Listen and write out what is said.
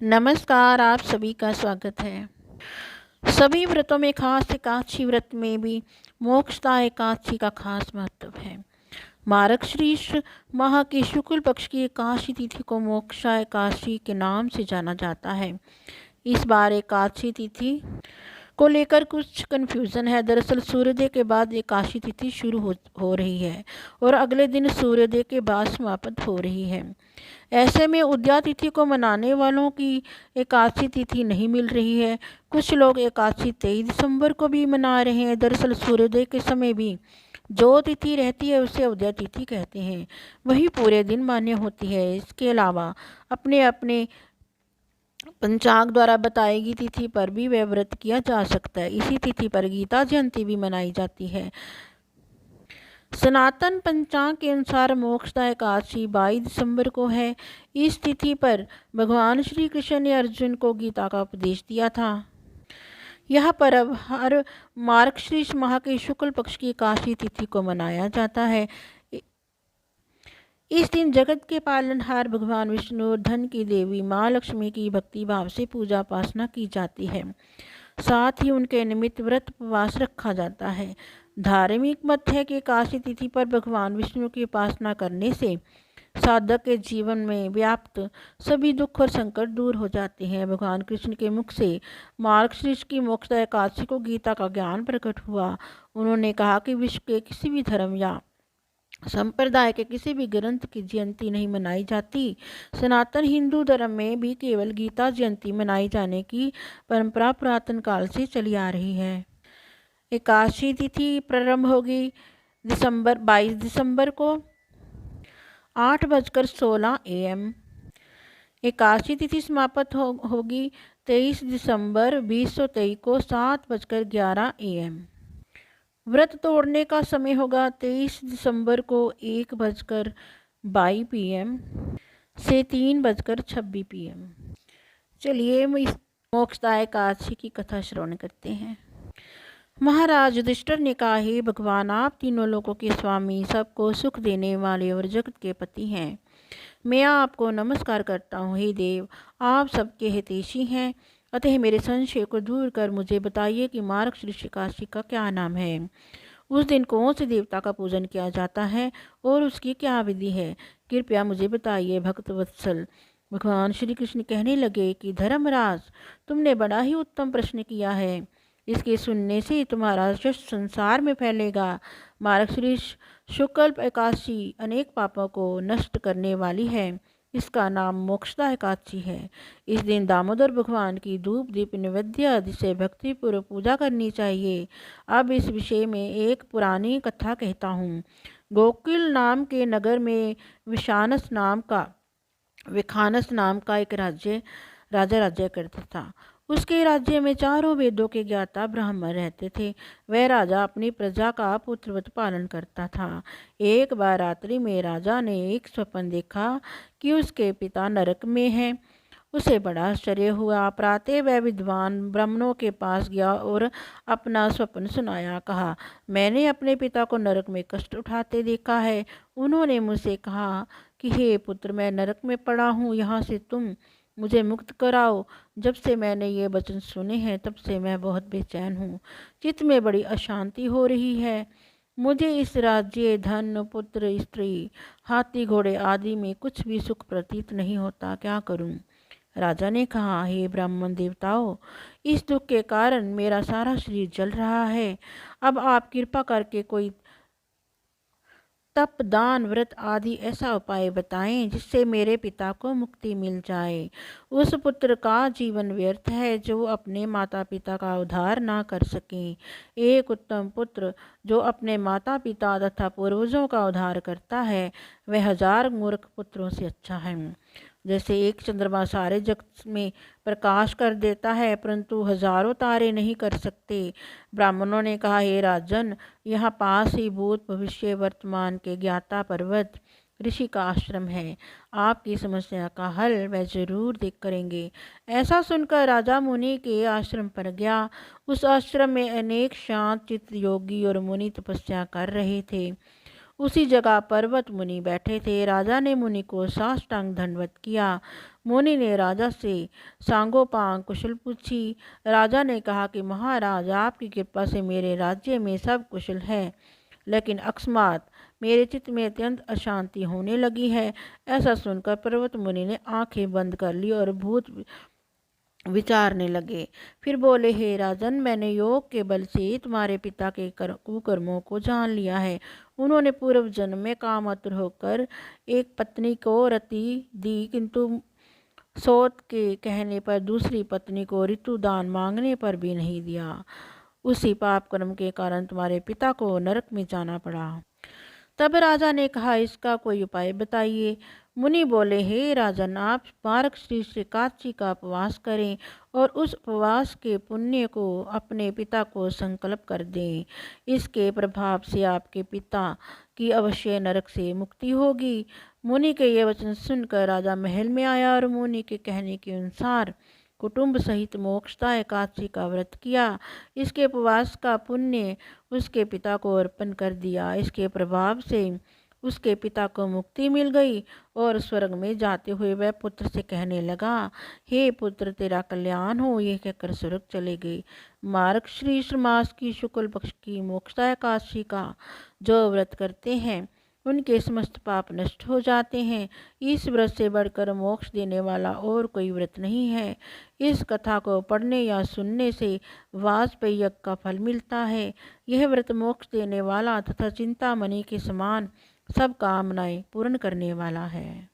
नमस्कार, आप सभी का स्वागत है। सभी व्रतों में खास एकादशी व्रत में भी मोक्षदा एकादशी का खास महत्व है। मार्गशीर्ष माह की शुक्ल पक्ष की एकादशी तिथि को मोक्षा एकादशी के नाम से जाना जाता है। इस बार एकादशी तिथि को लेकर कुछ कन्फ्यूज़न है। दरअसल सूर्योदय के बाद एकादशी तिथि शुरू हो रही है और अगले दिन सूर्योदय के बाद समाप्त हो रही है। ऐसे में उदया तिथि को मनाने वालों की एकादशी तिथि नहीं मिल रही है। कुछ लोग एकादशी 23 दिसंबर को भी मना रहे हैं। दरअसल सूर्योदय के समय भी जो तिथि रहती है उसे उदया तिथि कहते हैं, वही पूरे दिन मान्य होती है। इसके अलावा अपने अपने पंचांग द्वारा बताई गई तिथि पर भी वह व्रत किया जा सकता है। इसी तिथि पर गीता जयंती भी मनाई जाती है। सनातन पंचांग के अनुसार मोक्षदा एकादशी 22 दिसंबर को है। इस तिथि पर भगवान श्री कृष्ण ने अर्जुन को गीता का उपदेश दिया था। यह पर्व हर मार्गशीर्ष माह के शुक्ल पक्ष की एकादशी तिथि को मनाया जाता है। इस दिन जगत के पालनहार भगवान विष्णु और धन की देवी माँ लक्ष्मी की भक्ति भाव से पूजा उपासना की जाती है। साथ ही उनके निमित्त व्रत उपवास रखा जाता है। धार्मिक मत है कि एकादशी तिथि पर भगवान विष्णु की उपासना करने से साधक के जीवन में व्याप्त सभी दुख और संकट दूर हो जाते हैं। भगवान कृष्ण के मुख से मार्गशीर्ष की मोक्षदा एकादशी को गीता का ज्ञान प्रकट हुआ। उन्होंने कहा कि विश्व के किसी भी धर्म या संप्रदाय के किसी भी ग्रंथ की जयंती नहीं मनाई जाती। सनातन हिंदू धर्म में भी केवल गीता जयंती मनाई जाने की परंपरा पुरातन काल से चली आ रही है। एकादशी तिथि प्रारंभ होगी 22 दिसंबर को 8:16 AM। एकादशी तिथि समाप्त होगी 23 दिसंबर 2023 को 7:11 AM। व्रत तोड़ने का समय होगा 23 दिसंबर को 1:22 PM से 3:26 PM। चलिए इस मोक्षदा एकादशी की कथा श्रवण करते हैं। महाराज युधिष्ठिर ने कहा, हे भगवान, आप तीनों लोगों के स्वामी, सबको सुख देने वाले और जगत के पति हैं। मैं आपको नमस्कार करता हूँ। हे देव, आप सबके हितैषी हैं, अतः मेरे संशय को दूर कर मुझे बताइए कि मार्गशीर्ष एकादशी का क्या नाम है। उस दिन कौन से देवता का पूजन किया जाता है और उसकी क्या विधि है, कृपया मुझे बताइए। भक्त वत्सल भगवान श्री कृष्ण कहने लगे कि धर्मराज, तुमने बड़ा ही उत्तम प्रश्न किया है। इसके सुनने से तुम्हारा यश संसार में फैलेगा। मार्गशीर्ष शुक्ल एकादशी अनेक पापों को नष्ट करने वाली है। इसका नाम मोक्षदा एकादशी है। इस दिन दामोदर भगवान की धूप दीप नैवेद्य आदि से भक्तिपूर्वक पूजा करनी चाहिए। अब इस विषय में एक पुरानी कथा कहता हूँ। गोकुल नाम के नगर में विखानस नाम का एक राजा राज्य करता था। उसके राज्य में चारों वेदों के ज्ञाता ब्राह्मण रहते थे। वह राजा अपनी प्रजा का पुत्रवत पालन करता था। एक बार रात्रि में राजा ने एक स्वप्न देखा कि उसके पिता नरक में हैं। उसे बड़ा आश्चर्य हुआ। प्रातः वह विद्वान ब्राह्मणों के पास गया और अपना स्वप्न सुनाया। कहा, मैंने अपने पिता को नरक में कष्ट उठाते देखा है। उन्होंने मुझसे कहा कि हे पुत्र, मैं नरक में पड़ा हूँ, यहाँ से तुम मुझे मुक्त कराओ। जब से मैंने ये वचन सुने हैं तब से मैं बहुत बेचैन हूँ। चित्त में बड़ी अशांति हो रही है। मुझे इस राज्य, धन, पुत्र, स्त्री, हाथी घोड़े आदि में कुछ भी सुख प्रतीत नहीं होता। क्या करूँ? राजा ने कहा, हे ब्राह्मण देवताओं, इस दुख के कारण मेरा सारा शरीर जल रहा है। अब आप कृपा करके कोई तप, दान, व्रत आदि ऐसा उपाय बताएं जिससे मेरे पिता को मुक्ति मिल जाए। उस पुत्र का जीवन व्यर्थ है जो अपने माता पिता का उद्धार ना कर सकें। एक उत्तम पुत्र जो अपने माता पिता तथा पूर्वजों का उद्धार करता है वह 1000 मूर्ख पुत्रों से अच्छा है। जैसे एक चंद्रमा सारे जगत में प्रकाश कर देता है परंतु हजारों तारे नहीं कर सकते। ब्राह्मणों ने कहा, हे राजन, यहाँ पास ही भूत भविष्य वर्तमान के ज्ञाता पर्वत ऋषि का आश्रम है। आपकी समस्या का हल वह जरूर देख करेंगे। ऐसा सुनकर राजा मुनि के आश्रम पर गया। उस आश्रम में अनेक शांत चित्त योगी और मुनि तपस्या कर रहे थे। उसी जगह पर्वत मुनि बैठे थे। राजा ने मुनि को साष्टांग दंडवत किया। मुनि ने राजा से सांगोपांग कुशल पूछी। राजा ने कहा कि महाराज, आपकी कृपा से मेरे राज्य में सब कुशल है, लेकिन अकस्मात मेरे चित्त में अत्यंत अशांति होने लगी है। ऐसा सुनकर पर्वत मुनि ने आंखें बंद कर ली और भूत विचारने लगे। फिर बोले, हे राजन, मैंने योग के बल से तुम्हारे पिता के कुकर्मों को जान लिया है। उन्होंने पूर्व जन्म में कामातुर होकर एक पत्नी को रति दी, किंतु सोत के कहने पर दूसरी पत्नी को ऋतु दान मांगने पर भी नहीं दिया। उसी पाप कर्म के कारण तुम्हारे पिता को नरक में जाना पड़ा। तब राजा ने कहा, इसका कोई उपाय बताइए। मुनि बोले, हे राजन, आप मार्ग श्री श्रीकाची का उपवास करें और उस उपवास के पुण्य को अपने पिता को संकल्प कर दें। इसके प्रभाव से आपके पिता की अवश्य नरक से मुक्ति होगी। मुनि के ये वचन सुनकर राजा महल में आया और मुनि के कहने के अनुसार कुटुंब सहित मोक्षदा एकादशी का व्रत किया। इसके उपवास का पुण्य उसके पिता को अर्पण कर दिया। इसके प्रभाव से उसके पिता को मुक्ति मिल गई और स्वर्ग में जाते हुए वह पुत्र से कहने लगा, हे पुत्र, तेरा कल्याण हो। यह कहकर स्वर्ग चले गए। मार्गशीर्ष मास की शुक्ल पक्ष की मोक्षदा एकादशी का जो व्रत करते हैं, उनके समस्त पाप नष्ट हो जाते हैं। इस व्रत से बढ़कर मोक्ष देने वाला और कोई व्रत नहीं है। इस कथा को पढ़ने या सुनने से वाजपेयी यज्ञ का फल मिलता है। यह व्रत मोक्ष देने वाला तथा चिंतामणि के समान सब कामनाएं पूर्ण करने वाला है।